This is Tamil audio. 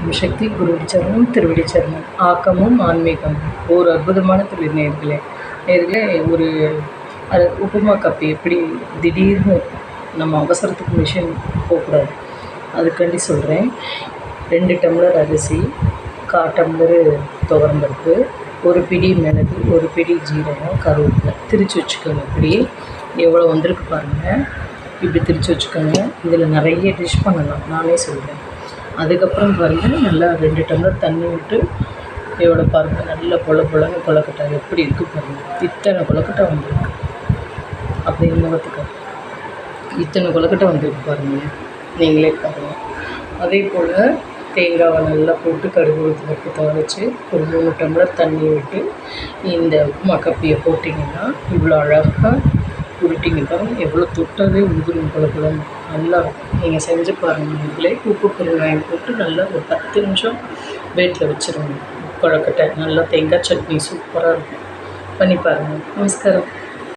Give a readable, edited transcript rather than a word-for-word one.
ஓம் சக்தி குருடி சரணம் திருவடி சரணம். ஆக்கமும் ஆன்மீகமும் ஒரு அற்புதமான தொழில் நேர்களே. ஒரு உப்புமா கப்பு எப்படி திடீர்னு நம்ம அவசரத்துக்கு மிஷின் போகக்கூடாது, அதுக்காண்டி சொல்கிறேன். 2 டம்ளர் அரிசி, 1/4 டம்ளரு துவரம்பருப்பு, ஒரு பிடி மிளகு, ஒரு பிடி ஜீரகம், கருவேப்பிலை திரித்து வச்சுக்கோங்க. இப்படி எவ்வளோ வந்திருக்கு பாருங்கள். இப்படி திரித்து வச்சுக்கோங்க. இதில் நிறைய டிஷ் பண்ணலாம், நானே சொல்கிறேன். அதுக்கப்புறம் பாருங்கள், நல்லா 2 டம்ளர் தண்ணி விட்டு எவ்வளோ பாருங்கள், நல்லா பொலன்னு கொலக்கட்டை எப்படி இருக்குது பாருங்கள். இத்தனை கொலக்கட்டை வந்துருக்கு, அப்படி முகத்துக்கு இத்தனை கொலக்கட்டை வந்துருக்கு பாருங்கள், நீங்களே பாருங்கள். அதே போல் தேங்காவை நல்லா போட்டு கடுகு உளுத்தம்பருப்பு தாளித்து ஒரு 3 டம்ளர் தண்ணி விட்டு இந்த உப்புமா கப்பியை போட்டிங்கன்னா இவ்வளோ அழகாக உருட்டிங்க பாருங்கள். எவ்வளோ தொட்டாவே உதிரும் குழம்புலன்னு நல்லா நீங்கள் செஞ்சு பாருங்கள். நீங்களே உப்பு பெருங்காயம் போட்டு நல்லா ஒரு 10 நிமிஷம் வெயிட்டில் வச்சுருங்க. கொழுக்கட்டை நல்லா தேங்காய் சட்னி சூப்பராக இருக்கும், பண்ணி பாருங்கள். நமஸ்காரம்.